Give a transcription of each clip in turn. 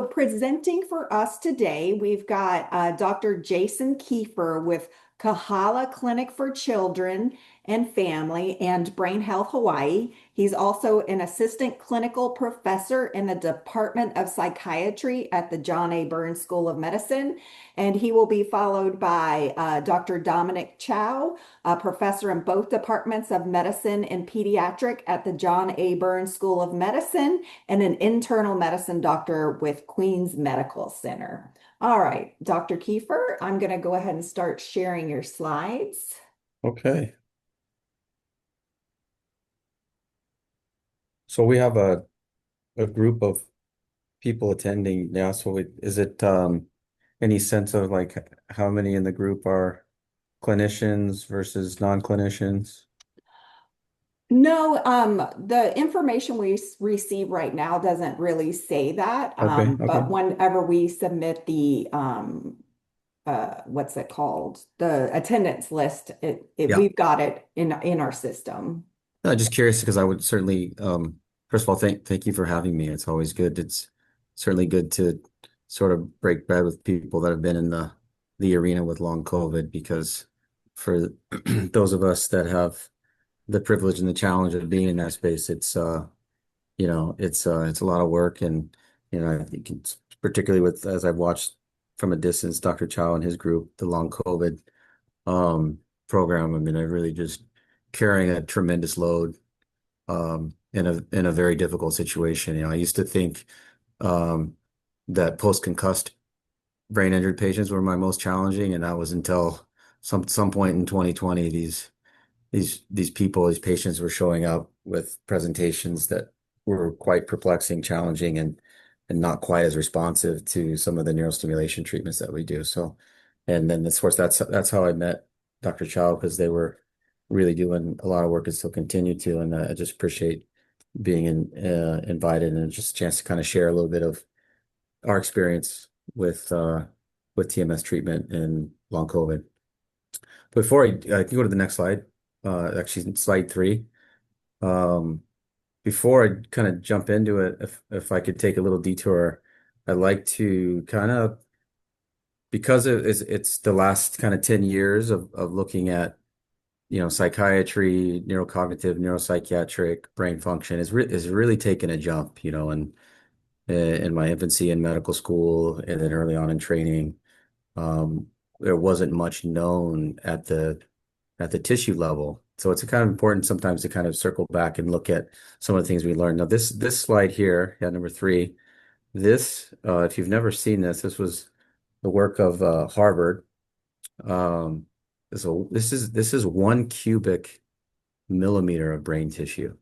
Presenting for us today, we've got Dr. Jason Keifer with Kahala Clinic for Children and Family and Brain Health Hawaii. He's also an assistant clinical professor in the Department of Psychiatry at the John A. Burns School of Medicine. And he will be followed by Dr. Dominic Chow, a professor in both departments of medicine and pediatric at the John A. Burns School of Medicine and an internal medicine doctor with Queens Medical Center. All right, Dr. Keifer, I'm going to go ahead and start sharing your slides. Okay. So we have a group of people attending now. So is it any sense of like how many in the group are clinicians versus non-clinicians? No, the information we receive right now doesn't really say that. Okay, But okay. whenever we submit the what's it called? The attendance list, Yeah. we've got it in our system. No, just curious because I would certainly first of all thank you for having me. It's always good. It's certainly good to sort of break bread with people that have been in the arena with long COVID because for those of us that have the privilege and the challenge of being in that space, it's a lot of work. And I think it's particularly with, as I've watched from a distance, Dr. Chow and his group, the long COVID um program. I mean, I really just carrying a tremendous load in a very difficult situation. I used to think um that post-concussed brain injured patients were my most challenging, and that was until some point in 2020, these people, these patients were showing up with presentations that were quite perplexing, challenging, and not quite as responsive to some of the neurostimulation treatments that we do. So, and then of course that's how I met Dr. Chow, because they were really doing a lot of work and still continue to, and I just appreciate being invited and just a chance to kind of share a little bit of our experience with TMS treatment and long COVID. I can go to the next slide, actually slide 3. Um, Before I kind of jump into it, if I could take a little detour, I'd like to kind of, because it's the last kind of 10 years of looking at, psychiatry, neurocognitive, neuropsychiatric brain function is really taken a jump, and in my infancy in medical school and then early on in training, um, there wasn't much known at the tissue level. So it's kind of important sometimes to kind of circle back and look at some of the things we learned. Now, this slide here, yeah, number 3, if you've never seen this was the work of Harvard. Um, so this is 1 cubic millimeter of brain tissue.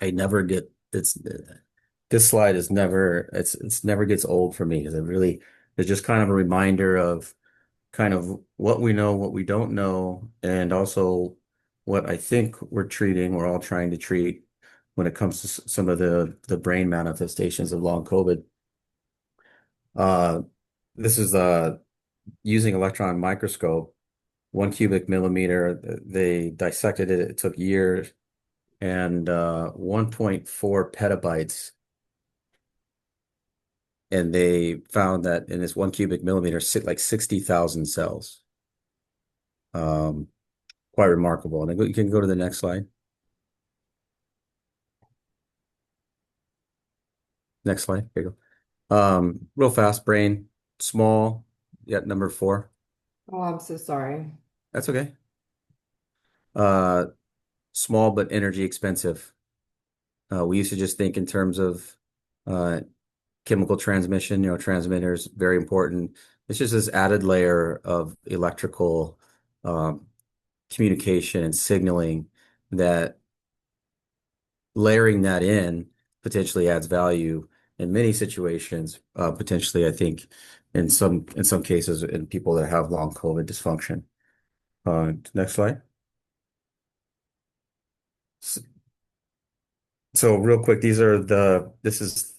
I never get it's This slide is never it's never gets old for me because it's just kind of a reminder of kind of what we know, what we don't know, and also what I think we're all trying to treat when it comes to some of the brain manifestations of long COVID. Uh, this is using electron microscope, 1 cubic millimeter. They dissected it. It took years, and 1.4 petabytes. And they found that in this 1 cubic millimeter sit like 60,000 cells. Um, Quite remarkable. And you can go to the next slide. Next slide. There you go. Real fast, brain, small. Yeah, number 4. Oh, I'm so sorry. That's okay. Uh, Small but energy expensive. We used to just think in terms of uh, chemical transmission, neurotransmitters, very important. It's just this added layer of electrical um, communication and signaling that layering that in potentially adds value in many situations, potentially, I think, in some cases in people that have long COVID dysfunction. Next slide. S- So real quick, this is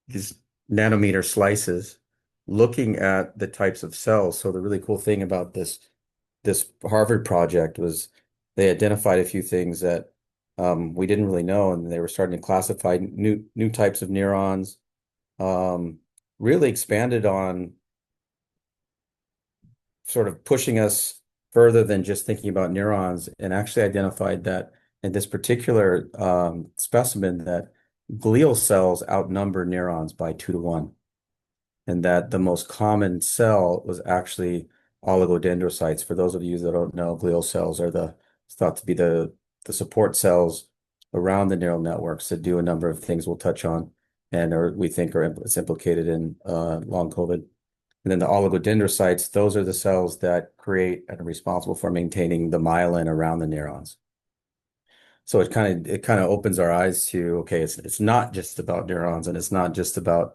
these nanometer slices looking at the types of cells. So the really cool thing about this Harvard project was they identified a few things that we didn't really know, and they were starting to classify new types of neurons, um, really expanded on sort of pushing us further than just thinking about neurons, and actually identified that in this particular specimen that glial cells outnumber neurons by 2 to 1, and that the most common cell was actually oligodendrocytes. For those of you that don't know, glial cells are thought to be the support cells around the neural networks that do a number of things we'll touch on, and we think it's implicated in long COVID. And then the oligodendrocytes, those are the cells that create and are responsible for maintaining the myelin around the neurons. So it kind of opens our eyes to, okay, it's not just about neurons and it's not just about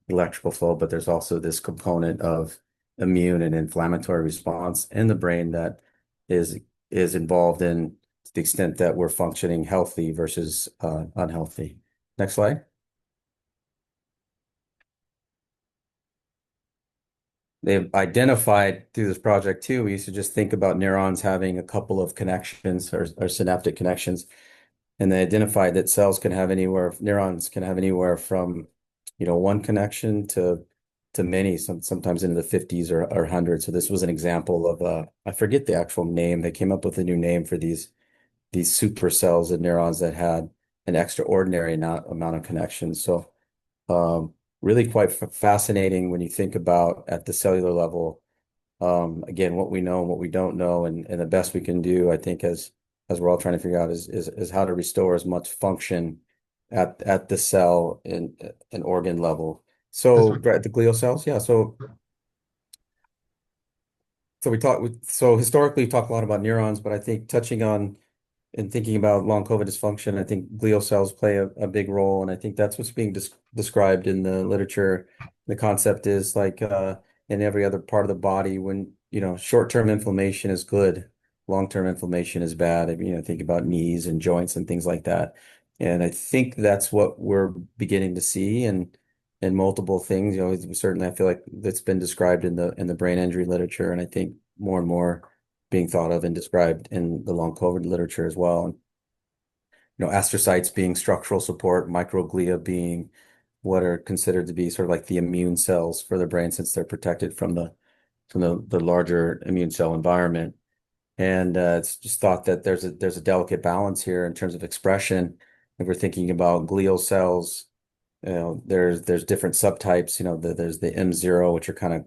electrical flow, but there's also this component of immune and inflammatory response in the brain that is is involved in to the extent that we're functioning healthy versus unhealthy. Next slide. They've identified through this project too, we used to just think about neurons having a couple of connections or synaptic connections. And they identified that neurons can have anywhere from, one connection to many, sometimes into the 50s or hundreds. So this was an example of I forget the actual name. They came up with a new name for these super cells and neurons that had an extraordinary amount of connections. So really quite fascinating when you think about at the cellular level, again, what we know and what we don't know, and the best we can do, I think, as we're all trying to figure out is how to restore as much function at the cell and organ level. That's So right. Brett, the glial cells, yeah. So historically we talk a lot about neurons, but I think touching on and thinking about long COVID dysfunction, I think glial cells play a big role, and I think that's what's being described in the literature. The concept is like in every other part of the body, when short-term inflammation is good, long-term inflammation is bad. I mean, think about knees and joints and things like that. And I think that's what we're beginning to see in multiple things. Certainly I feel like that's been described in the brain injury literature, and I think more and more being thought of and described in the long COVID literature as well. And, astrocytes being structural support, microglia being what are considered to be sort of like the immune cells for the brain, since they're protected from the larger immune cell environment. And it's just thought that there's a delicate balance here in terms of expression. If we're thinking about glial cells, there's different subtypes. There's the M0, which are kind of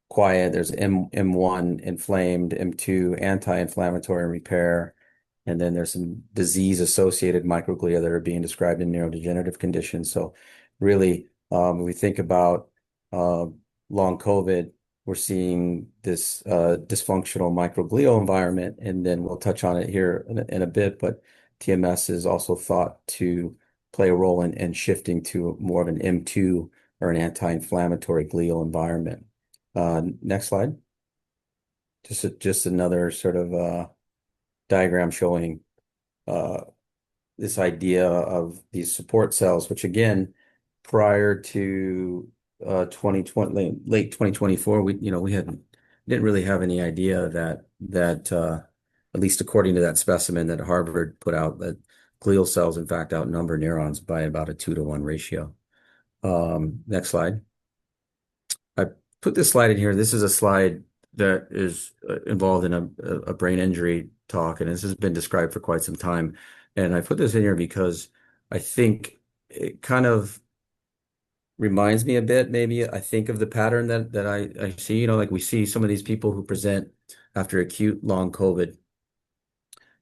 quiet. There's M1 inflamed, M2 anti-inflammatory and repair, and then there's some disease-associated microglia that are being described in neurodegenerative conditions. So really, when we think about long COVID, we're seeing this dysfunctional microglial environment, and then we'll touch on it here in a bit, but TMS is also thought to play a role in shifting to more of an M2 or an anti-inflammatory glial environment. Next slide. Just another sort of diagram showing this idea of these support cells, which again, prior to 2020, late 2024, we didn't really have any idea that at least according to that specimen that Harvard put out, that glial cells in fact outnumber neurons by about a 2 to 1 ratio. Next slide. I put this slide in here. This is a slide that is involved in a brain injury talk, and this has been described for quite some time. And I put this in here because I think it kind of reminds me a bit, maybe I think of the pattern that I see, like we see some of these people who present after acute long COVID,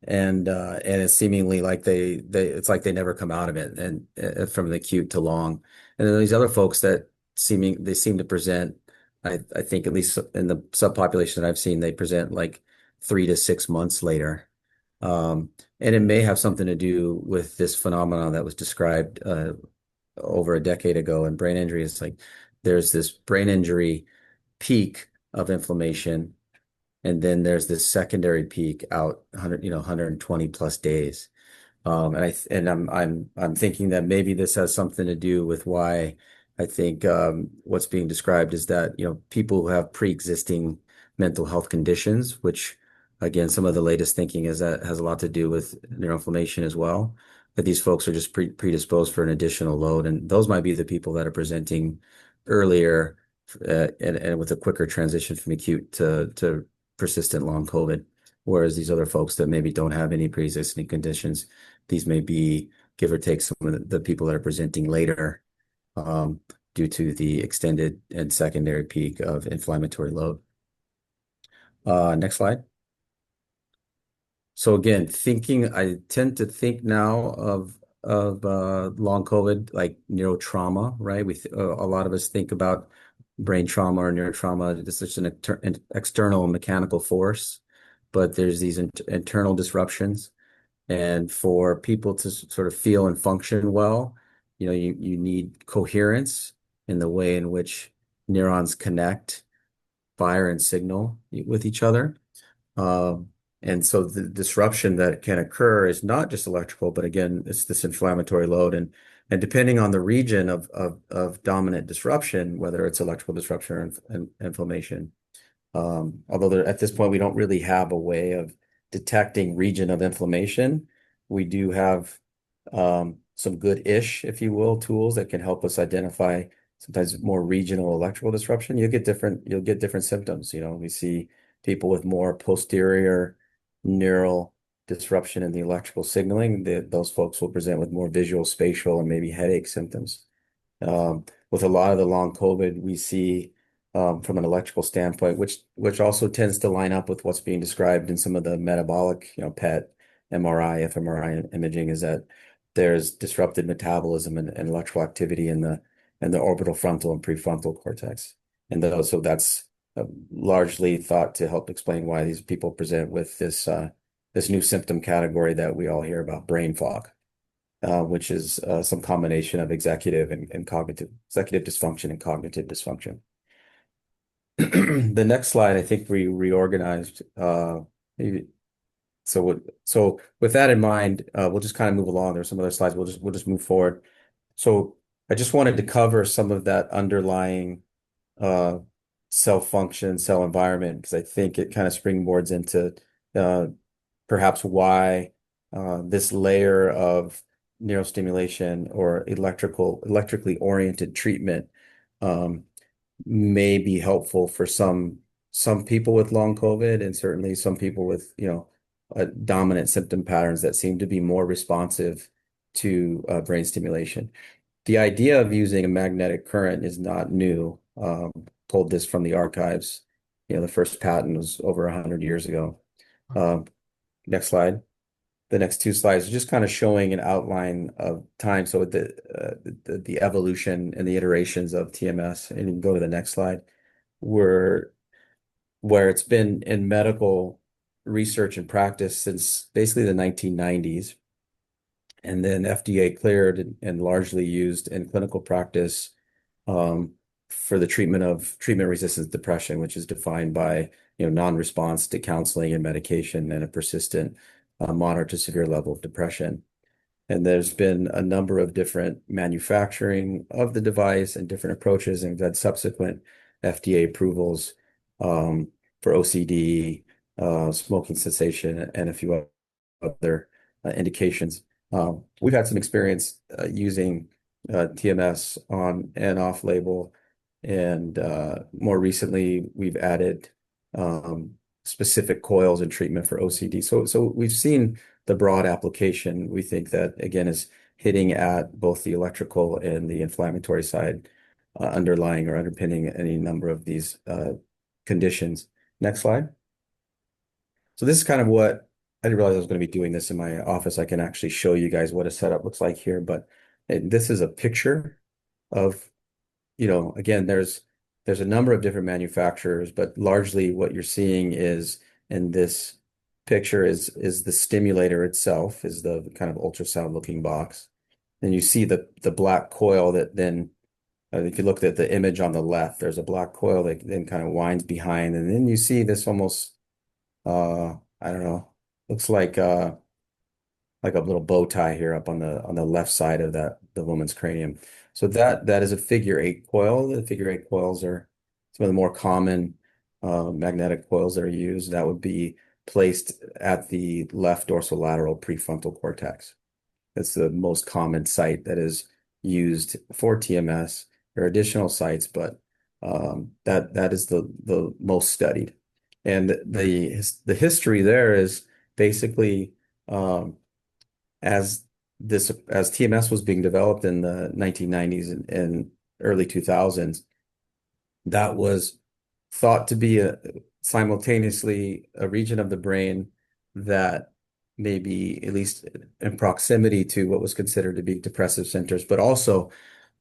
and it's seemingly like it's like they never come out of it, and from the acute to long. And then these other folks that seem to present, I think at least in the subpopulation that I've seen, they present like 3 to 6 months later. And it may have something to do with this phenomenon that was described over a decade ago in brain injury. It's like there's this brain injury peak of inflammation, and then there's this secondary peak out 120 plus days. And I'm thinking that maybe this has something to do with why I think what's being described is that people who have pre-existing mental health conditions, which again some of the latest thinking is that has a lot to do with neuroinflammation as well. that these folks are just predisposed for an additional load. And those might be the people that are presenting earlier and with a quicker transition from acute to persistent long COVID. Whereas these other folks that maybe don't have any pre-existing conditions, these may be, give or take, some of the people that are presenting later due to the extended and secondary peak of inflammatory load. Next slide. So again, I tend to think now of long COVID like neurotrauma, right? A lot of us think about brain trauma or neurotrauma. This is an external mechanical force, but there's these internal disruptions. And for people to sort of feel and function well, you need coherence in the way in which neurons connect, fire, and signal with each other. And so the disruption that can occur is not just electrical, but again, it's this inflammatory load. And depending on the region of dominant disruption, whether it's electrical disruption or inflammation, although at this point we don't really have a way of detecting region of inflammation, we do have some good-ish, if you will, tools that can help us identify sometimes more regional electrical disruption. You'll get different symptoms. We see people with more posterior neural disruption in the electrical signaling. Those folks will present with more visual, spatial, and maybe headache symptoms. With a lot of the long COVID, we see from an electrical standpoint, which also tends to line up with what's being described in some of the metabolic, PET, MRI, fMRI imaging, is that there's disrupted metabolism and electrical activity in the orbital frontal and prefrontal cortex. So that's largely thought to help explain why these people present with this new symptom category that we all hear about, brain fog, which is some combination of executive dysfunction and cognitive dysfunction. The next slide, I think we reorganized. So with that in mind, we'll just kind of move along. There's some other slides. We'll just move forward. So I just wanted to cover some of that underlying cell function, cell environment, because I think it kind of springboards into perhaps why this layer of neurostimulation or electrically oriented treatment may be helpful for some people with long COVID, and certainly some people with dominant symptom patterns that seem to be more responsive to brain stimulation. The idea of using a magnetic current is not new. Pulled this from the archives. The first patent was over 100 years ago. Next slide. The next two slides are just kind of showing an outline of time. So the evolution and the iterations of TMS, and you can go to the next slide, where it's been in medical research and practice since basically the 1990s, and then FDA cleared and largely used in clinical practice for the treatment of treatment-resistant depression, which is defined by non-response to counseling and medication and a persistent moderate to severe level of depression. And there's been a number of different manufacturing of the device and different approaches, and we've had subsequent FDA approvals for OCD, smoking cessation, and a few other indications. We've had some experience using TMS on and off label, and more recently we've added specific coils and treatment for OCD. So we've seen the broad application. We think that, again, is hitting at both the electrical and the inflammatory side, underlying or underpinning any number of these conditions. Next slide. So this is kind of what I didn't realize I was going to be doing this in my office. I can actually show you guys what a setup looks like here, but this is a picture of, again, there's a number of different manufacturers, but largely what you're seeing is in this picture is the stimulator itself, is the kind of ultrasound looking box. And you see the black coil that then, if you looked at the image on the left, there's a black coil that then kind of winds behind. And then you see this almost, I don't know, looks like a little bow tie here up on the left side of the woman's cranium. So that is a figure 8 coil. The figure 8 coils are some of the more common magnetic coils that are used. That would be placed at the left dorsolateral prefrontal cortex. That's the most common site that is used for TMS. There are additional sites, but that is the most studied. And the history there is basically as as TMS was being developed in the 1990s and early 2000s, that was thought to be simultaneously a region of the brain that may be at least in proximity to what was considered to be depressive centers, but also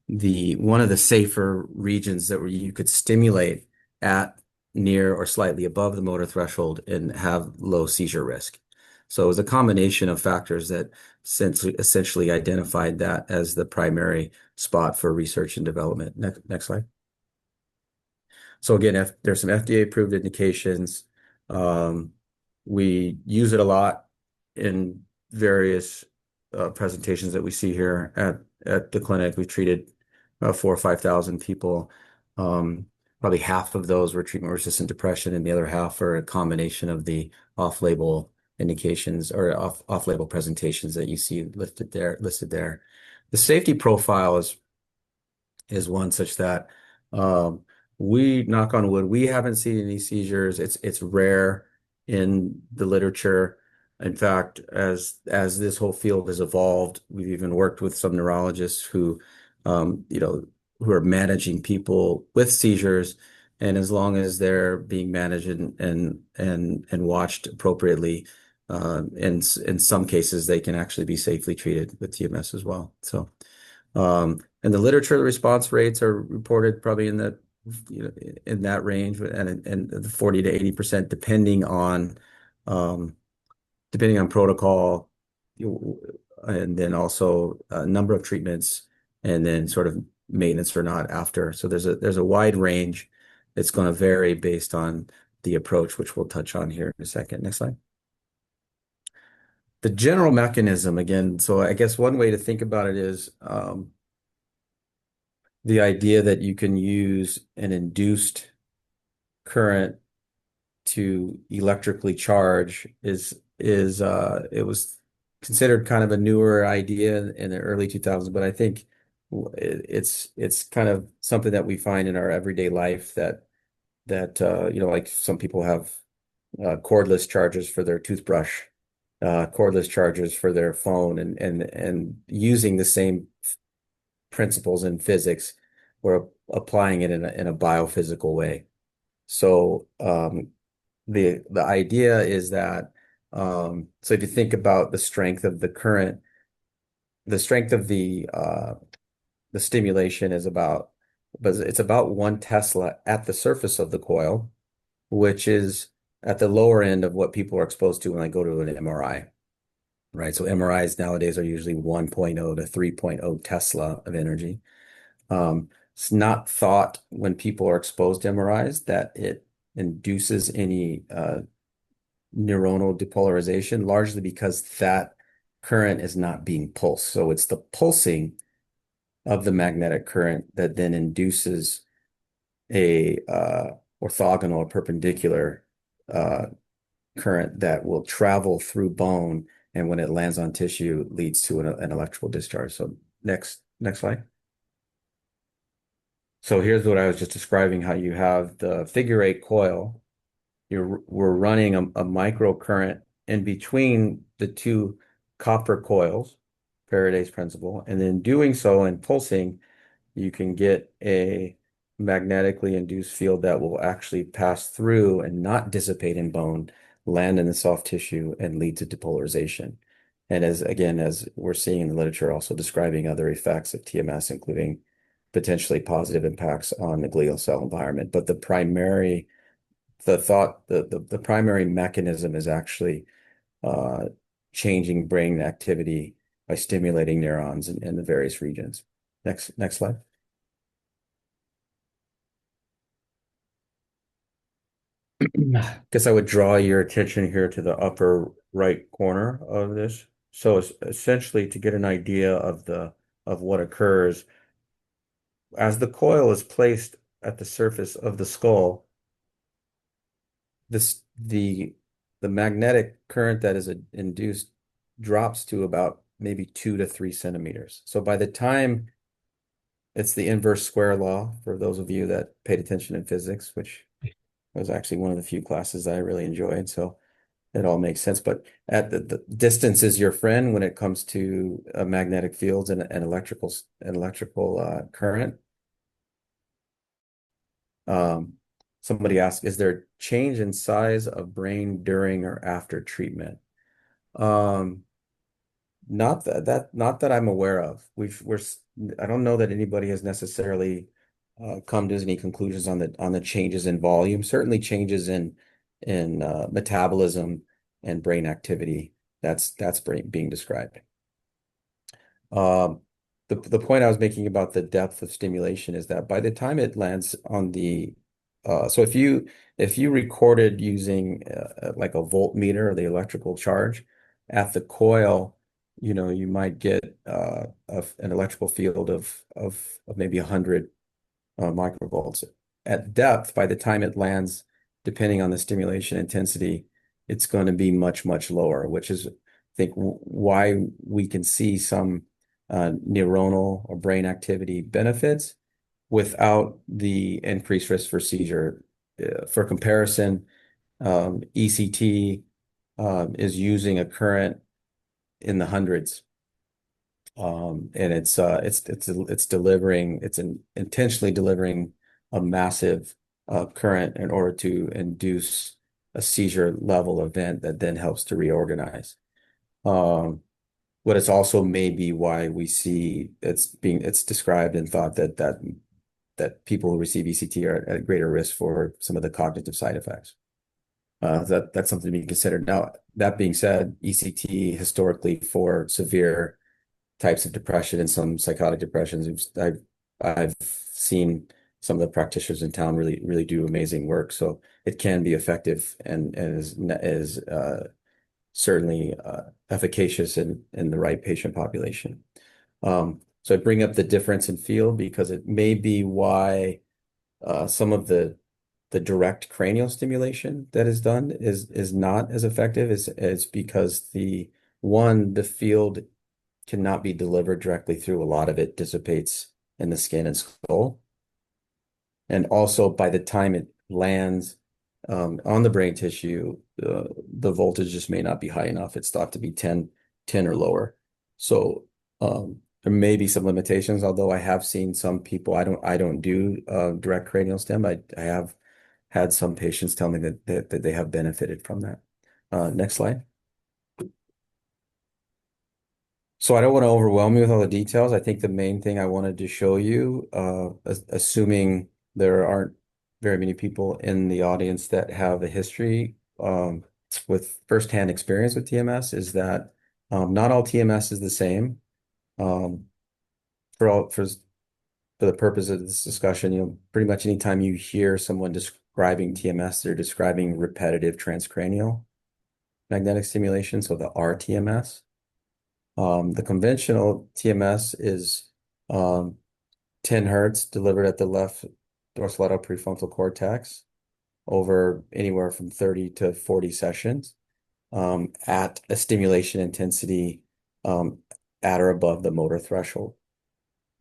the one of the safer regions that where you could stimulate at near or slightly above the motor threshold and have low seizure risk. So it was a combination of factors that essentially identified that as the primary spot for research and development. Next slide. So again, there's some FDA approved indications. Um, we use it a lot in various presentations that we see here at the clinic. We've treated 4,000 or 5,000 people. Probably half of those were treatment-resistant depression, and the other half are a combination of the off-label indications or off-label presentations that you see listed there. The safety profile is one such that we, knock on wood, we haven't seen any seizures. It's rare in the literature. In fact, as this whole field has evolved, we've even worked with some neurologists who, who are managing people with seizures, and as long as they're being managed and watched appropriately, in some cases they can actually be safely treated with TMS as well. So, in the literature, the response rates are reported probably in the in that range, and the 40 to 80%, depending on protocol, and then also a number of treatments, and then sort of maintenance or not after. So there's a wide range. It's going to vary based on the approach, which we'll touch on here in a second. Next slide. The general mechanism, again, so I guess one way to think about it is the idea that you can use an induced current to electrically charge it was considered kind of a newer idea in the early 2000s, but I think it's kind of something that we find in our everyday life that like some people have cordless chargers for their toothbrush, cordless chargers for their phone, and using the same principles in physics, we're applying it in a biophysical way. So the idea is that so if you think about the strength of the current, the strength of the stimulation but it's about 1 Tesla at the surface of the coil, which is at the lower end of what people are exposed to when they go to an MRI. Right. So MRIs nowadays are usually 1.0 to 3.0 Tesla of energy. It's not thought when people are exposed to MRIs that it induces any neuronal depolarization, largely because that current is not being pulsed. So it's the pulsing of the magnetic current that then induces a orthogonal or perpendicular current that will travel through bone, and when it lands on tissue, leads to an electrical discharge. So next slide. So here's what I was just describing, how you have the figure 8 coil. We're running a microcurrent in between the two copper coils, Faraday's principle, and then doing so and pulsing, you can get a magnetically induced field that will actually pass through and not dissipate in bone, land in the soft tissue, and lead to depolarization. And as we're seeing in the literature, also describing other effects of TMS, including potentially positive impacts on the glial cell environment. But the primary mechanism is actually changing brain activity by stimulating neurons in the various regions. Next slide. Guess I would draw your attention here to the upper right corner of this. So it's essentially to get an idea of what occurs as the coil is placed at the surface of the skull. The magnetic current that is induced drops to about maybe 2 to 3 centimeters. So by the time it's the inverse square law, for those of you that paid attention in physics, which was actually one of the few classes I really enjoyed. So it all makes sense. But at the distance is your friend when it comes to magnetic fields and electrical current. Somebody asked, is there change in size of brain during or after treatment? Um, not that I'm aware of. I don't know that anybody has necessarily come to any conclusions on the changes in volume. Certainly changes in metabolism and brain activity. That's being described. Um, the point I was making about the depth of stimulation is that by the time it lands on the so if you recorded using like a voltmeter or the electrical charge at the coil, you might get an electrical field of maybe 100 microvolts. At depth, by the time it lands, depending on the stimulation intensity, it's going to be much, much lower, which is, I think, why we can see some neuronal or brain activity benefits without the increased risk for seizure. For comparison, ECT is using a current in the hundreds, and it's intentionally delivering a massive current in order to induce a seizure level event that then helps to reorganize. But it's also maybe why we see it's described and thought that people who receive ECT are at greater risk for some of the cognitive side effects. That's something to be considered. Now, that being said, ECT historically for severe types of depression and some psychotic depressions, I've seen some of the practitioners in town really do amazing work. So it can be effective and is certainly efficacious in the right patient population. So I bring up the difference in field because it may be why some of the direct cranial stimulation that is done is not as effective as because the field cannot be delivered directly through. A lot of it dissipates in the skin and skull. And also by the time it lands on the brain tissue, the voltage just may not be high enough. It's thought to be 10 or lower. So there may be some limitations, although I have seen some people, I don't do direct cranial stim. I have had some patients tell me that they have benefited from that. Next slide. So I don't want to overwhelm you with all the details. I think the main thing I wanted to show you, assuming there aren't very many people in the audience that have a history with firsthand experience with TMS, is that not all TMS is the same. For the purpose of this discussion, pretty much anytime you hear someone describing TMS, they're describing repetitive transcranial magnetic stimulation, so the rTMS. The conventional TMS is 10 hertz delivered at the left dorsolateral prefrontal cortex over anywhere from 30 to 40 sessions at a stimulation intensity at or above the motor threshold.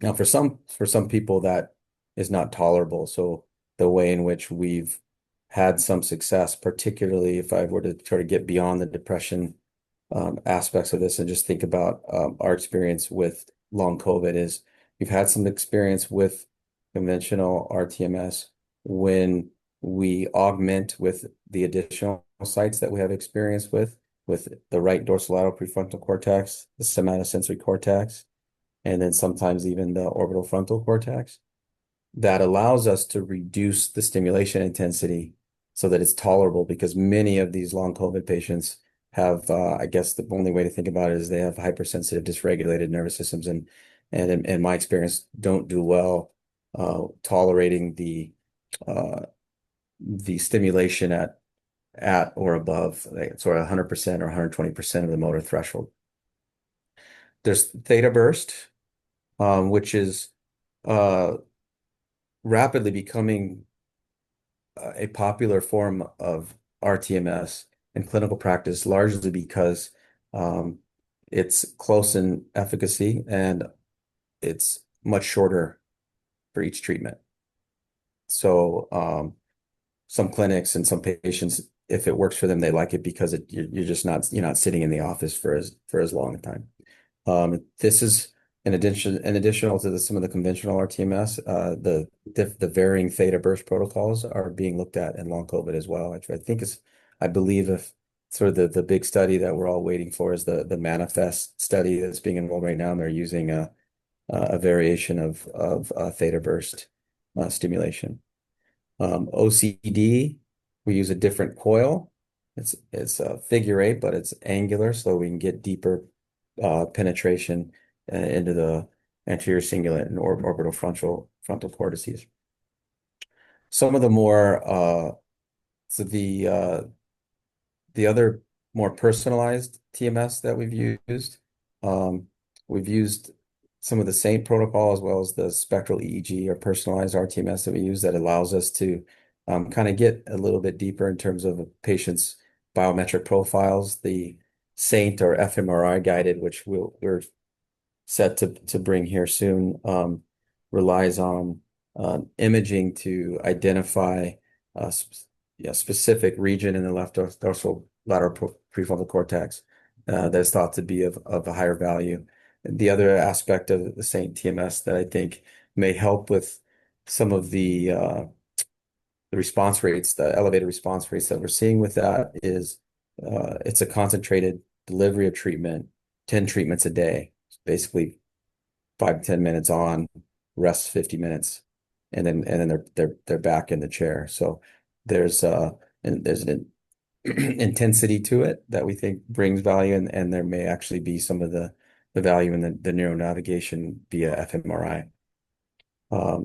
Now, for some people, that is not tolerable. So the way in which we've had some success, particularly if I were to try to get beyond the depression aspects of this and just think about our experience with long COVID, is we've had some experience with conventional rTMS when we augment with the additional sites that we have experience with the right dorsolateral prefrontal cortex, the somatosensory cortex, and then sometimes even the orbital frontal cortex. That allows us to reduce the stimulation intensity so that it's tolerable, because many of these long COVID patients have, I guess the only way to think about it is they have hypersensitive, dysregulated nervous systems, and in my experience, don't do well tolerating the stimulation at or above sort of 100% or 120% of the motor threshold. There's theta burst, which is rapidly becoming a popular form of rTMS in clinical practice, largely because it's close in efficacy and it's much shorter for each treatment. So some clinics and some patients, if it works for them, they like it because you're not sitting in the office for as long a time. This is an additional to some of the conventional RTMS. The varying theta burst protocols are being looked at in long COVID as well. I believe if sort of the big study that we're all waiting for is the manifest study that's being enrolled right now, and they're using a variation of theta burst stimulation. OCD, we use a different coil. It's a figure 8, but it's angular, so we can get deeper penetration into the anterior cingulate and orbital frontal cortices. Some of the more so the other more personalized TMS that we've used some of the same protocol as well as the spectral EEG or personalized RTMS that we use that allows us to kind of get a little bit deeper in terms of a patient's biometric profiles. The SAINT or fMRI guided, which we're set to bring here soon, relies on imaging to identify a specific region in the left dorsal lateral prefrontal cortex that is thought to be of a higher value. The other aspect of the SAINT TMS that I think may help with some of the response rates, the elevated response rates that we're seeing with that is it's a concentrated delivery of treatment, 10 treatments a day. Basically 5 to 10 minutes on, rest 50 minutes, and then they're back in the chair. So there's an intensity to it that we think brings value, and there may actually be some of the value in the neuronavigation via fMRI.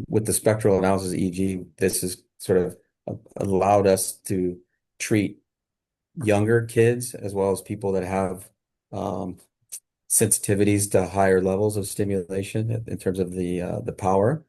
With the spectral analysis EEG, this is sort of allowed us to treat younger kids as well as people that have sensitivities to higher levels of stimulation in terms of the power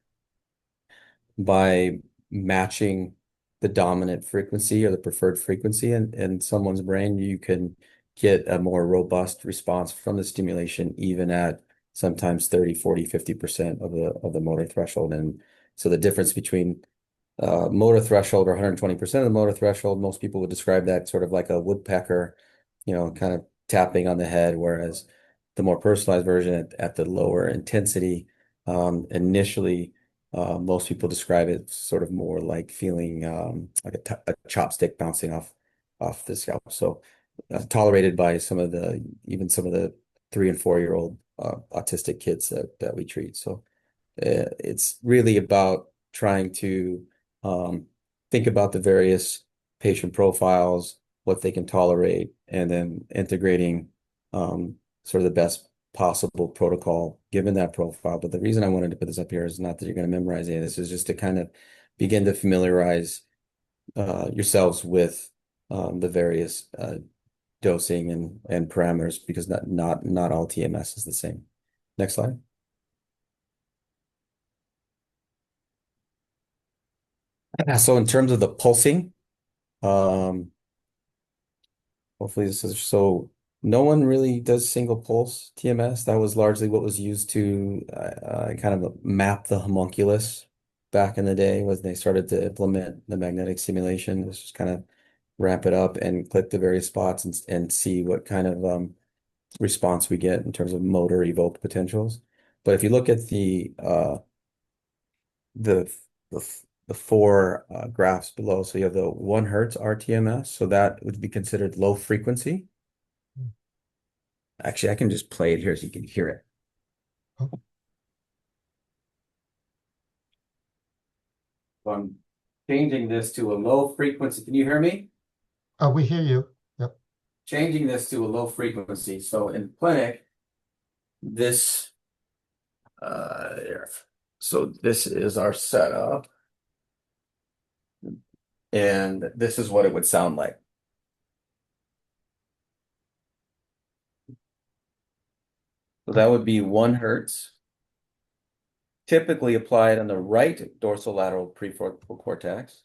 by matching the dominant frequency or the preferred frequency in someone's brain. You can get a more robust response from the stimulation, even at sometimes 30, 40, 50% of the motor threshold. And so the difference between motor threshold or 120% of the motor threshold, most people would describe that sort of like a woodpecker, kind of tapping on the head, whereas the more personalized version at the lower intensity, initially, most people describe it sort of more like feeling like a chopstick bouncing off the scalp. So tolerated by even some of the 3 and 4-year-old autistic kids that we treat. So it's really about trying to think about the various patient profiles, what they can tolerate, and then integrating sort of the best possible protocol given that profile. But the reason I wanted to put this up here is not that you're going to memorize any of this, is just to kind of begin to familiarize yourselves with the various dosing and parameters, because not all TMS is the same. Next slide. So in terms of the pulsing, hopefully this is so no one really does single pulse TMS. That was largely what was used to kind of map the homunculus back in the day when they started to implement the magnetic stimulation. This just kind of ramp it up and click the various spots and see what kind of response we get in terms of motor evoked potentials. But if you look at the 4 graphs below, so you have the 1 Hertz RTMS, so that would be considered low frequency. Actually, I can just play it here so you can hear it. Oh. So I'm changing this to a low frequency. Can you hear me? We hear you. Yep. Changing this to a low frequency. So in clinic, this so this is our setup, and this is what it would sound like. So that would be 1 Hertz, typically applied on the right dorsolateral prefrontal cortex.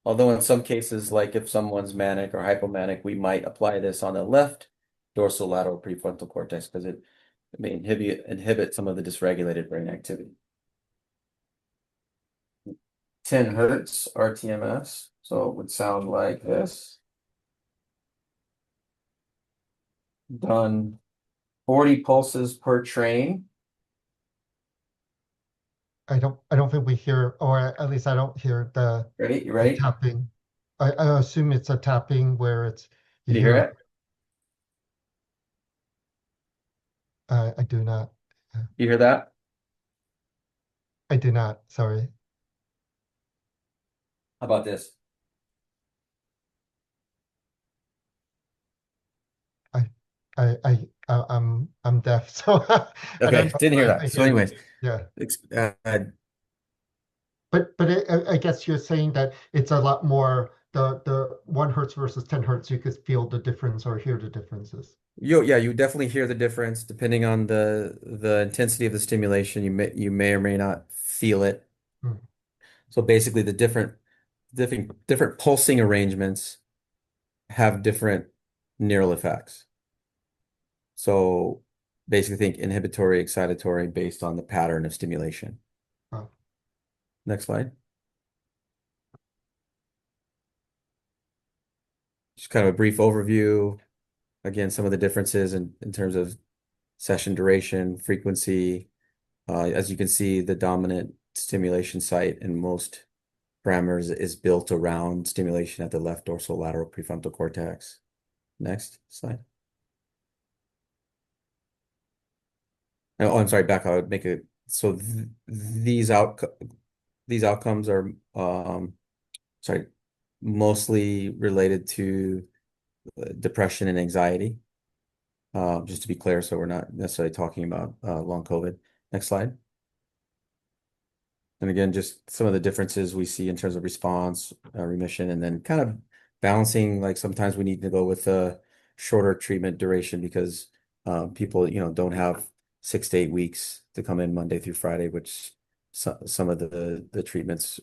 Although in some cases, like if someone's manic or hypomanic, we might apply this on the left dorsolateral prefrontal cortex because it may inhibit some of the dysregulated brain activity. 10 hertz RTMS, so it would sound like this. Done 40 pulses per train. I don't think we hear, or at least I don't hear Ready? You the ready? tapping. I assume it's a tapping where it's you Can you hear hear. it? I do not. You hear that? I do not. Sorry. How about this? I I'm deaf, so I don't Okay, know didn't hear if I that. So hear it. anyways, Yeah. uh, But I guess you're saying that it's a lot more the 1 hertz versus 10 hertz. You could feel the difference or hear the differences. you definitely hear the difference depending on the intensity of the stimulation. You may or may not feel it. Hmm. So basically the different pulsing arrangements have different neural effects. So basically think inhibitory, excitatory based on the pattern of stimulation. Wow. Next slide. Just kind of a brief overview. Again, some of the differences in terms of session duration, frequency. As you can see, the dominant stimulation site in most parameters is built around stimulation at the left dorsolateral prefrontal cortex. Next slide. Oh, I'm sorry, back. I would make it so these outcomes are sorry, mostly related to depression and anxiety. Just to be clear, so we're not necessarily talking about long COVID. Next slide. And again, just some of the differences we see in terms of response, remission, and then kind of balancing, like sometimes we need to go with a shorter treatment duration because people, don't have 6 to 8 weeks to come in Monday through Friday, which some of the treatments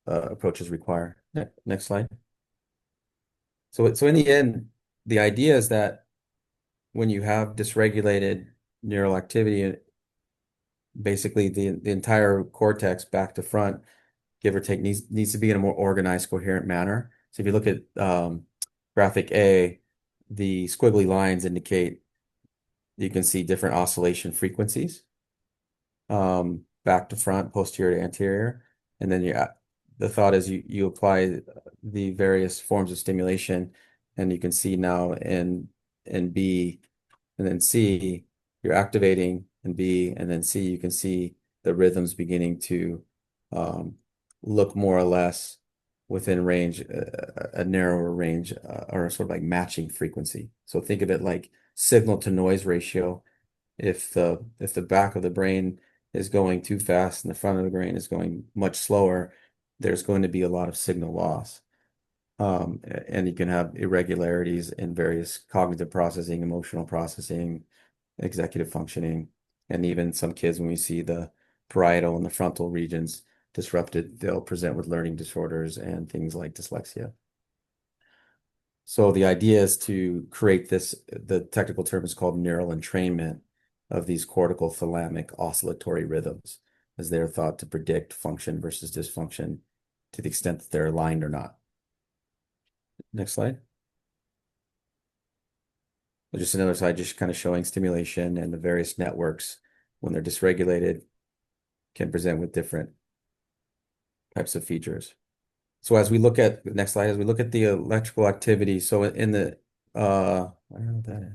approaches require. Next slide. So in the end, the idea is that when you have dysregulated neural activity, basically the entire cortex back to front, give or take, needs to be in a more organized, coherent manner. So if you look at graphic A, the squiggly lines indicate you can see different oscillation frequencies, back to front, posterior to anterior, and then the thought is you apply the various forms of stimulation, and you can see now in B and then C, you're activating in B and then C, you can see the rhythms beginning to look more or less within range, a narrower range, or sort of like matching frequency. So think of it like signal to noise ratio. If the back of the brain is going too fast and the front of the brain is going much slower, there's going to be a lot of signal loss. And you can have irregularities in various cognitive processing, emotional processing, executive functioning, and even some kids, when we see the parietal and the frontal regions disrupted, they'll present with learning disorders and things like dyslexia. So the idea is to create this, the technical term is called neural entrainment of these cortical thalamic oscillatory rhythms, as they're thought to predict function versus dysfunction to the extent that they're aligned or not. Next slide. Just another slide, just kind of showing stimulation and the various networks when they're dysregulated can present with different types of features. So as we look at the next slide, as we look at the electrical activity, so in the I don't know what that is.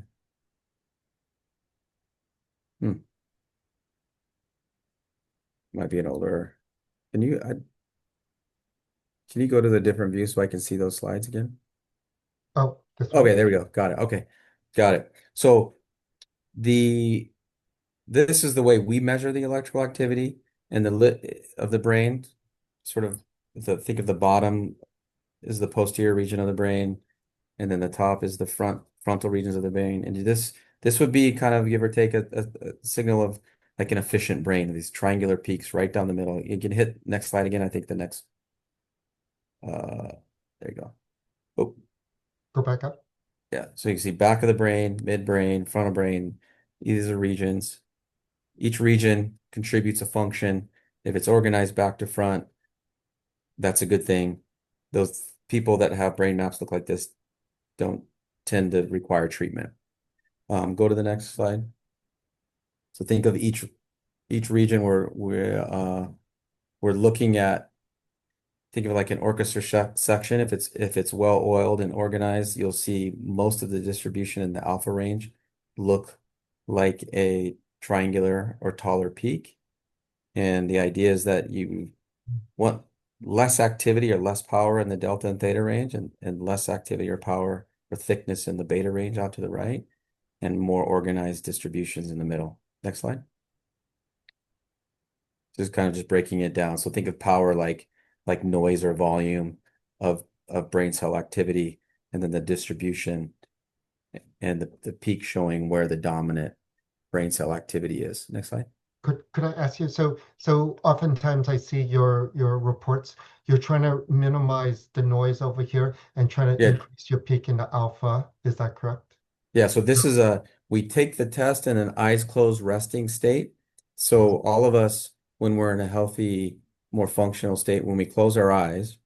Might be an older. Can you can you go to the different view so I can see those slides again? Oh, this Okay, one. there we go. Got it. Okay, got it. So this is the way we measure the electrical activity and the lit of the brain. Sort of think of the bottom is the posterior region of the brain, and then the top is the frontal regions of the brain. And this would be kind of give or take a signal of like an efficient brain, these triangular peaks right down the middle. You can hit next slide again. I think the next there you go. Oh, Go back up. Yeah, so you can see back of the brain, midbrain, front of brain. These are regions. Each region contributes a function. If it's organized back to front, that's a good thing. Those people that have brain maps look like this don't tend to require treatment. Go to the next slide. So think of each region we're looking at. Think of it like an orchestra section. If it's well oiled and organized, you'll see most of the distribution in the alpha range look like a triangular or taller peak. And the idea is that you want less activity or less power in the delta and theta range, and less activity or power or thickness in the beta range out to the right, and more organized distributions in the middle. Next slide. Just kind of just breaking it down. So think of power like noise or volume of brain cell activity, and then the distribution and the peak showing where the dominant brain cell activity is. Next slide. Could I ask you, so oftentimes I see your reports, you're trying to minimize the noise over here and trying to Yeah, increase your peak in the alpha. Is that correct? yeah. So this is we take the test in an eyes closed resting state. So all of us, when we're in a healthy, more functional state, when we close our eyes,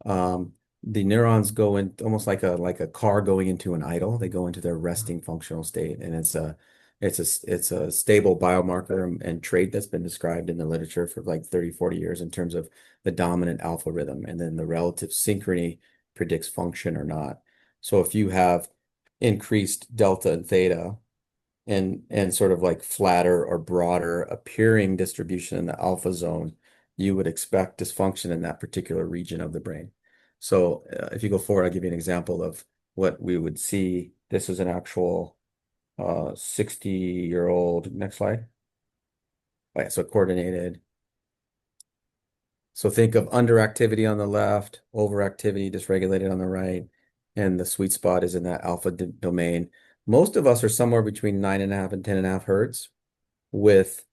um, the neurons go in almost like a car going into an idle. They go into their resting functional state, and it's a stable biomarker and trait that's been described in the literature for like 30, 40 years in terms of the dominant alpha rhythm, and then the relative synchrony predicts function or not. So if you have increased delta and theta and sort of like flatter or broader appearing distribution in the alpha zone, you would expect dysfunction in that particular region of the brain. So if you go forward, I'll give you an example of what we would see. This is an actual 60-year-old. Next slide. Oh, yeah, so coordinated. So think of underactivity on the left, overactivity, dysregulated on the right, and the sweet spot is in that alpha domain. Most of us are somewhere between 9.5 and 10.5 hertz, with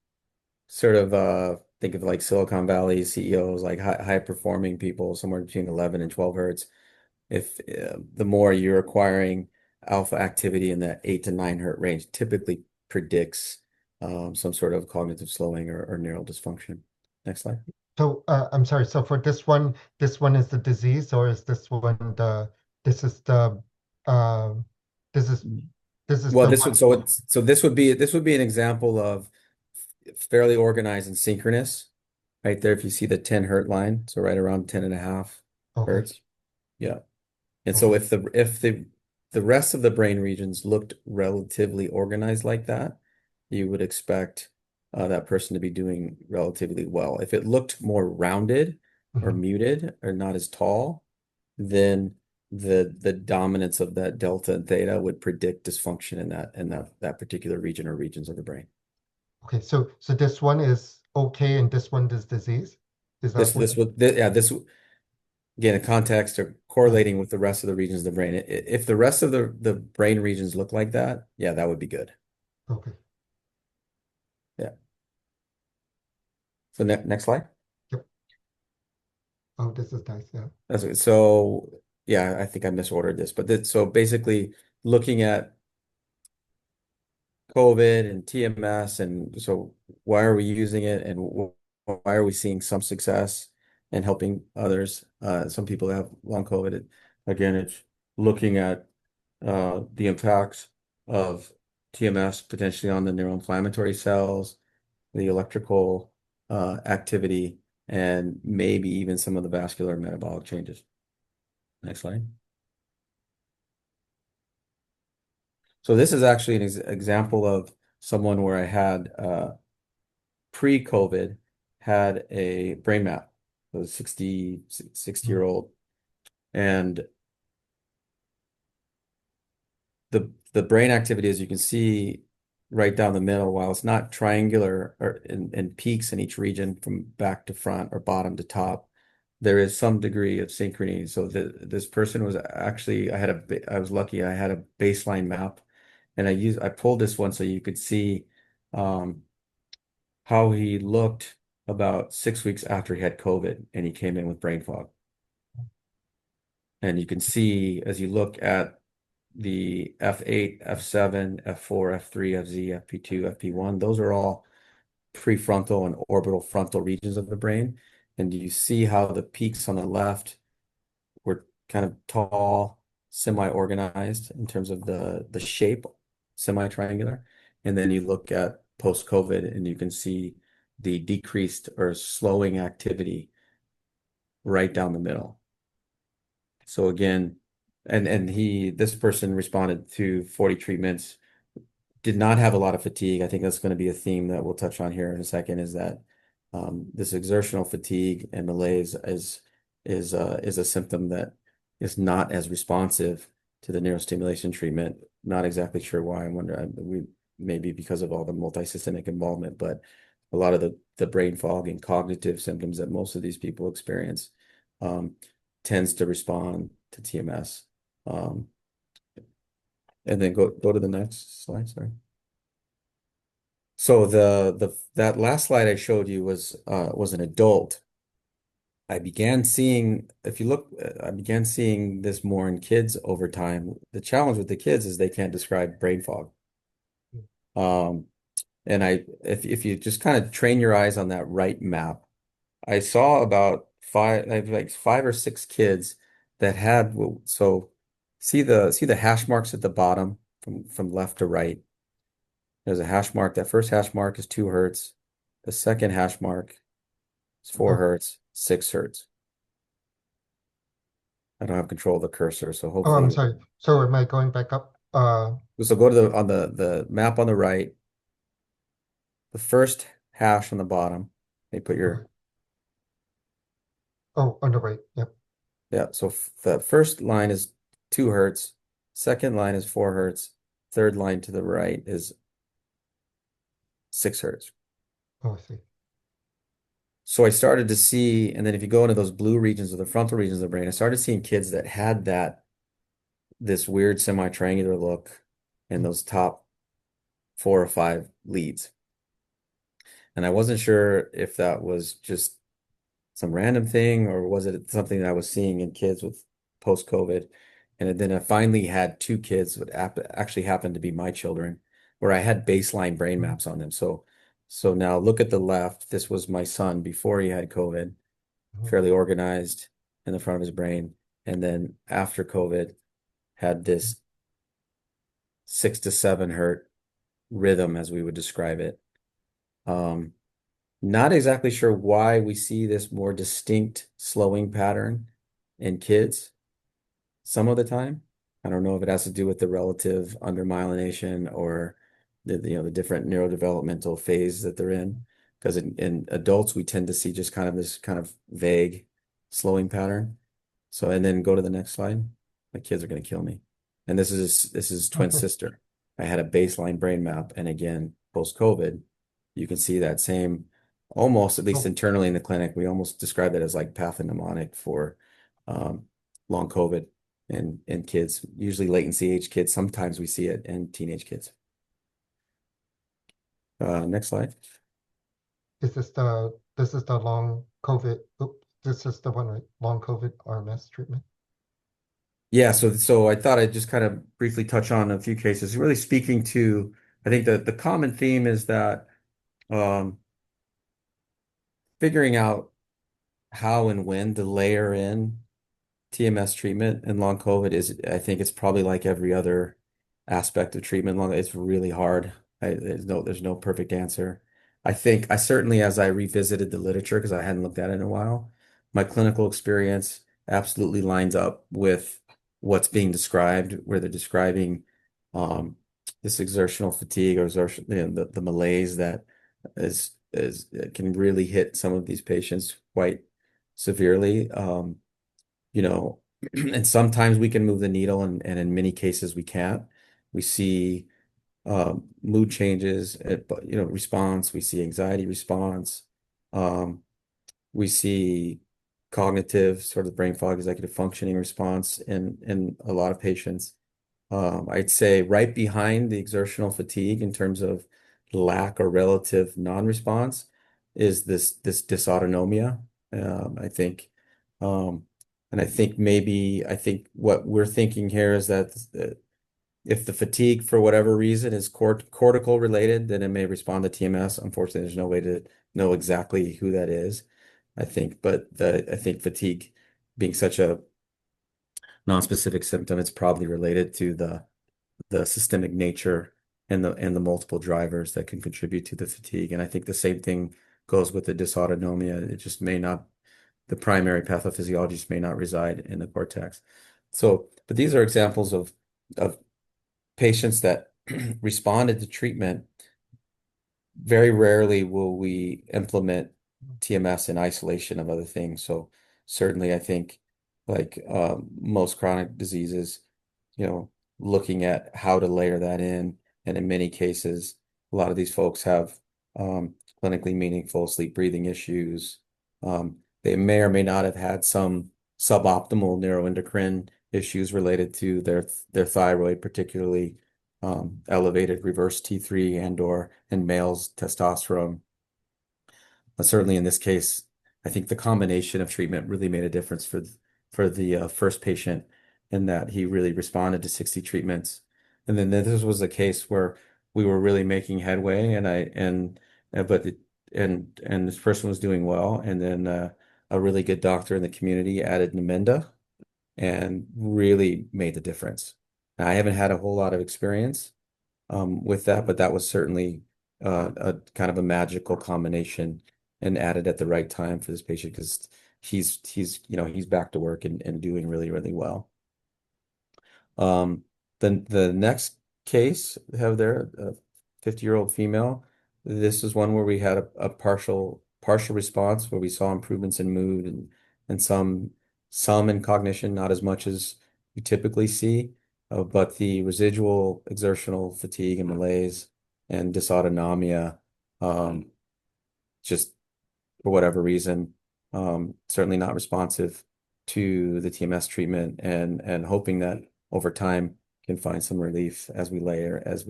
sort of think of like Silicon Valley CEOs, like high performing people, somewhere between 11 and 12 hertz. If the more you're acquiring alpha activity in that 8 to 9 hertz range, typically predicts some sort of cognitive slowing or neural dysfunction. Next slide. So I'm sorry. So for this one is the disease, or is this one this is the uh, this is this is Well, the this one? would so this would be an example of fairly organized and synchronous right there. If you see the 10 hertz line, so right around 10.5 Okay. hertz. Yeah. And so Okay. if the rest of the brain regions looked relatively organized like that, you would expect that person to be doing relatively well. If it looked more rounded or Mhm. muted or not as tall, then the dominance of that delta and theta would predict dysfunction in that particular region or regions of the brain. Okay. So this one is okay, and this one is disease. Is This that what? this would yeah, this again, in context or correlating with the rest of the regions of the brain. If the rest of the brain regions look like that, yeah, that would be good. Okay. Yeah. So next slide. Yep. Oh, this is nice. Yeah. So yeah, I think I misordered this, but so basically looking at COVID and TMS, and so why are we using it, and why are we seeing some success and helping others? Some people that have long COVID. Again, it's looking at the impacts of TMS potentially on the neuroinflammatory cells, the electrical activity, and maybe even some of the vascular and metabolic changes. Next slide. So this is actually an example of someone where I had pre-COVID had a brain map. It was 60-year-old. And the brain activity, as you can see right down the middle, while it's not triangular or in peaks in each region from back to front or bottom to top, there is some degree of synchrony. So this person was actually, I was lucky, I had a baseline map, and I pulled this one so you could see um, how he looked about 6 weeks after he had COVID and he came in with brain fog. And you can see as you look at the F8, F7, F4, F3, FZ, FP2, FP1, those are all prefrontal and orbital frontal regions of the brain. And you see how the peaks on the left were kind of tall, semi-organized in terms of the shape, semi-triangular. And then you look at post-COVID and you can see the decreased or slowing activity right down the middle. So again, this person responded to 40 treatments, did not have a lot of fatigue. I think that's going to be a theme that we'll touch on here in a second, is that this exertional fatigue and malaise is a symptom that is not as responsive to the neurostimulation treatment. Not exactly sure why. I wonder, maybe because of all the multisystemic involvement, but a lot of the brain fog and cognitive symptoms that most of these people experience tends to respond to TMS. And then go to the next slide, sorry. So that last slide I showed you was an adult. I began seeing, if you look, I began seeing this more in kids over time. The challenge with the kids is they can't describe brain fog. And if you just kind of train your eyes on that right map, I saw about like 5 or 6 kids that had, so see the hash marks at the bottom from left to right. There's a hash mark. That first hash mark is 2 hertz. The second hash mark is 4 hertz, 6 hertz. I don't have control of the cursor, so Oh, hopefully. I'm sorry. So am I going back up? So go to on the map on the right, the first hash on the bottom. They put your Oh, on the right. Yep. yeah. So the first line is 2 hertz. Second line is 4 hertz. Third line to the right is 6 hertz. Oh, I see. So I started to see, and then if you go into those blue regions or the frontal regions of the brain, I started seeing kids that had this weird semi-triangular look in those top 4 or 5 leads. And I wasn't sure if that was just some random thing or was it something that I was seeing in kids with post-COVID. And then I finally had 2 kids that actually happened to be my children, where I had baseline brain maps on them. So now look at the left. This was my son before he had COVID, fairly organized in the front of his brain. And then after COVID, had this 6 to 7 hertz rhythm, as we would describe it. Not exactly sure why we see this more distinct slowing pattern in kids some of the time. I don't know if it has to do with the relative undermyelination or the different neurodevelopmental phase that they're in. Because in adults, we tend to see just kind of this kind of vague slowing pattern. So, and then go to the next slide. My kids are going to kill me. And this is twin sister. I had a baseline brain map, and again, post-COVID, you can see that same, almost, at least internally in the clinic, we almost describe it as like pathognomonic for long COVID in kids, usually latency age kids. Sometimes we see it in teenage kids. Next slide. This is the long COVID. Oops, this is the one, right? Long COVID RMS treatment. Yeah, so I thought I'd just kind of briefly touch on a few cases, really speaking to, I think the common theme is that figuring out how and when to layer in TMS treatment and long COVID is, I think it's probably like every other aspect of treatment. It's really hard. There's no perfect answer. I think I certainly, as I revisited the literature, because I hadn't looked at it in a while, my clinical experience absolutely lines up with what's being described, where they're describing this exertional fatigue or the malaise that is can really hit some of these patients quite severely. And sometimes we can move the needle, and in many cases we can't. We see mood changes, response. We see anxiety response. We see cognitive, sort of brain fog, executive functioning response in a lot of patients. I'd say right behind the exertional fatigue in terms of lack or relative non-response is this dysautonomia. I think, and I think what we're thinking here is that if the fatigue for whatever reason is cortical related, then it may respond to TMS. Unfortunately, there's no way to know exactly who that is, I think. But I think fatigue being such a non-specific symptom, it's probably related to the systemic nature and the multiple drivers that can contribute to the fatigue. And I think the same thing goes with the dysautonomia. It just may not, the primary pathophysiology just may not reside in the cortex. So, but these are examples of patients that responded to treatment. Very rarely will we implement TMS in isolation of other things. So certainly I think like most chronic diseases, you know, looking at how to layer that in. And in many cases, a lot of these folks have clinically meaningful sleep breathing issues. They may or may not have had some suboptimal neuroendocrine issues related to their thyroid, particularly elevated reverse T3 and/or in males testosterone. Certainly in this case, I think the combination of treatment really made a difference for the first patient in that he really responded to 60 treatments. And then this was a case where we were really making headway and this person was doing well. And then a really good doctor in the community added Namenda and really made the difference. Now, I haven't had a whole lot of experience with that, but that was certainly a kind of a magical combination and added at the right time for this patient because he's back to work and doing really, really well. Then the next case we have there, a 50-year-old female. This is one where we had a partial response where we saw improvements in mood and some in cognition, not as much as you typically see, but the residual exertional fatigue and malaise and dysautonomia, just for whatever reason, certainly not responsive to the TMS treatment and hoping that over time can find some relief as we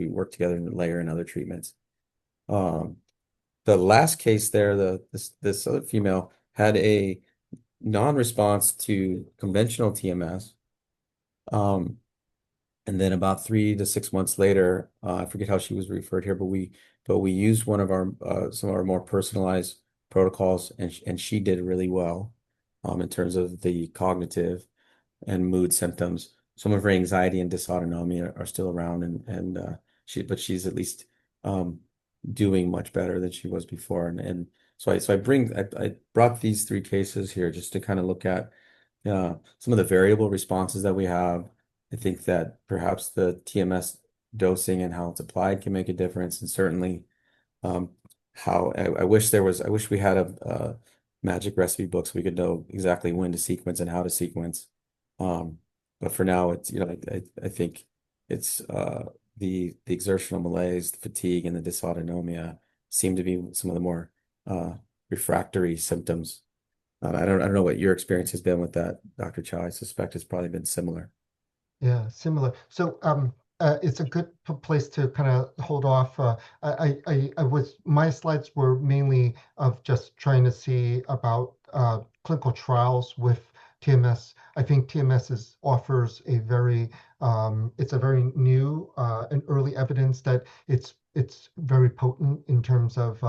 work together and layer in other treatments. The last case there, this other female had a non-response to conventional TMS. And then about 3 to 6 months later, I forget how she was referred here, but we used one of our some of our more personalized protocols, and she did really well in terms of the cognitive and mood symptoms. Some of her anxiety and dysautonomia are still around, and she's at least doing much better than she was before. And so I brought these 3 cases here just to kind of look at some of the variable responses that we have. I think that perhaps the TMS dosing and how it's applied can make a difference, and certainly how I wish we had a magic recipe book so we could know exactly when to sequence and how to sequence. But for now, it's I think it's the exertional malaise, the fatigue, and the dysautonomia seem to be some of the more refractory symptoms. I don't know what your experience has been with that, Dr. Chow. I suspect it's probably been similar. Yeah, similar. So it's a good place to kind of hold off. My slides were mainly of just trying to see about clinical trials with TMS. I think TMS offers a very it's a very new and early evidence that it's very potent in terms of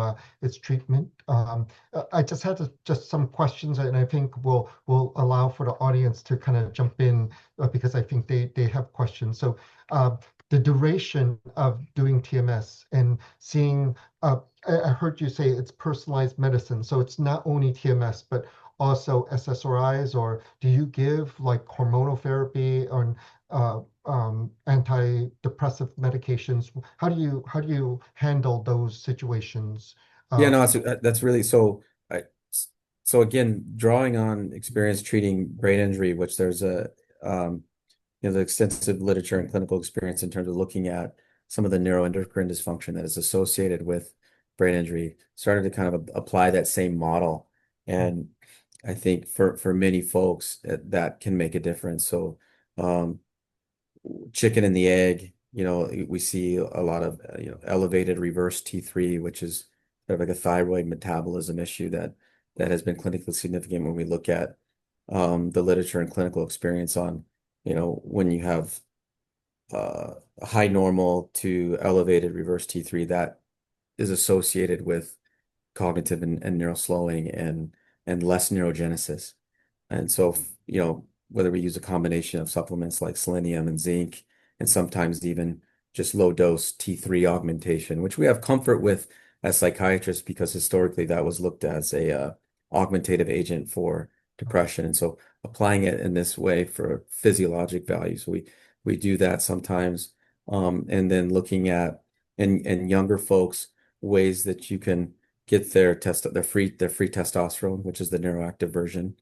its treatment. I just had just some questions, and I think we'll allow for the audience to kind of jump in because I think they have questions. So the duration of doing TMS and seeing, I heard you say it's personalized medicine. So it's not only TMS, but also SSRIs, or do you give like hormonal therapy or antidepressive medications? How do you handle those situations? Yeah, no, that's really so. So again, drawing on experience treating brain injury, which there's the extensive literature and clinical experience in terms of looking at some of the neuroendocrine dysfunction that is associated with brain injury, started to kind of apply that same model. And I think for many folks that can make a difference. So chicken and the egg, we see a lot of elevated reverse T3, which is sort of like a thyroid metabolism issue that has been clinically significant when we look at the literature and clinical experience on when you have high normal to elevated reverse T3 that is associated with cognitive and neural slowing and less neurogenesis. And so, whether we use a combination of supplements like selenium and zinc, and sometimes even just low dose T3 augmentation, which we have comfort with as psychiatrists because historically that was looked as a augmentative agent for depression. And so applying it in this way for physiologic values, we do that sometimes. And then looking at in younger folks ways that you can get their free testosterone, which is the neuroactive version,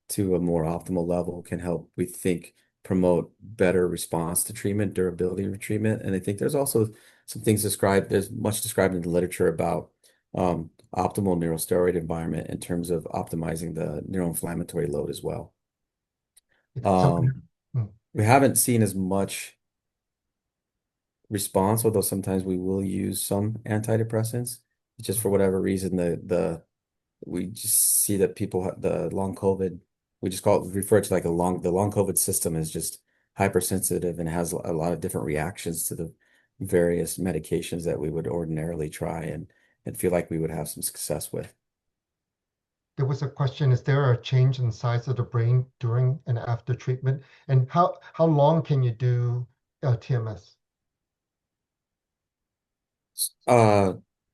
to a more optimal level can help, we think, promote better response to treatment, durability of treatment. And I think there's also some things described, there's much described in the literature about optimal neurosteroid environment in terms of optimizing the neuroinflammatory load as well. So, We haven't seen as much response, although sometimes we will use some antidepressants. Just for whatever reason, we just see that the long COVID, we just refer to like the long COVID system is just hypersensitive and has a lot of different reactions to the various medications that we would ordinarily try and feel like we would have some success with. there was a question, is there a change in size of the brain during and after treatment? And how long can you do TMS?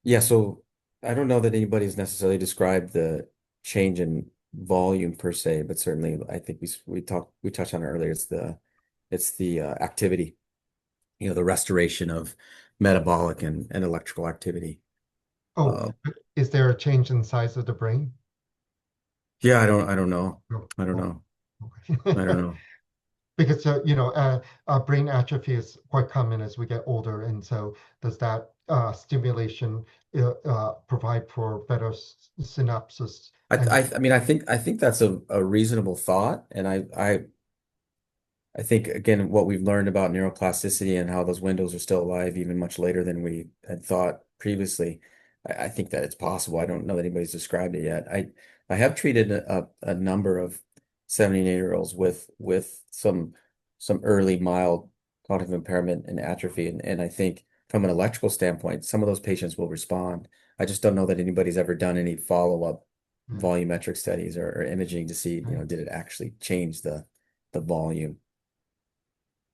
Yeah, so I don't know that anybody's necessarily described the change in volume per se, but certainly I think we touched on it earlier. It's the activity, the restoration of metabolic and electrical activity. Oh, is there a change in size of the brain? Yeah, I don't know. No. I don't Oh, know. I don't okay. know. Because brain atrophy is quite common as we get older, and so does that stimulation provide for better synapses? And I mean, I think that's a reasonable thought, and I think again what we've learned about neuroplasticity and how those windows are still alive even much later than we had thought previously. I think that it's possible. I don't know that anybody's described it yet. I have treated a number of 78-year-olds with some early mild cognitive impairment and atrophy, and I think from an electrical standpoint, some of those patients will respond. I just don't know that anybody's ever done any follow-up volumetric studies or imaging to see, did it actually change the volume.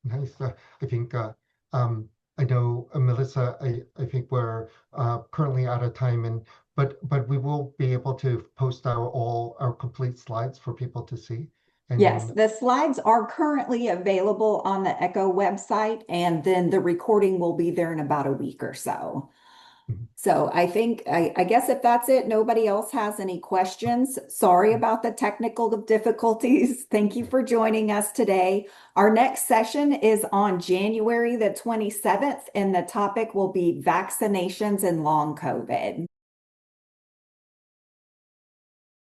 nice. I think I know Melissa. I think we're currently out of time, and but we will be able to post all our complete slides for people to see. Yes, And the slides are currently available on the Echo website, and then the recording will be there in about a week or so. Mhm. So I guess if that's it, nobody else has any questions. Sorry about the technical difficulties. Thank you for joining us today. Our next session is on January the 27th, and the topic will be vaccinations and long COVID.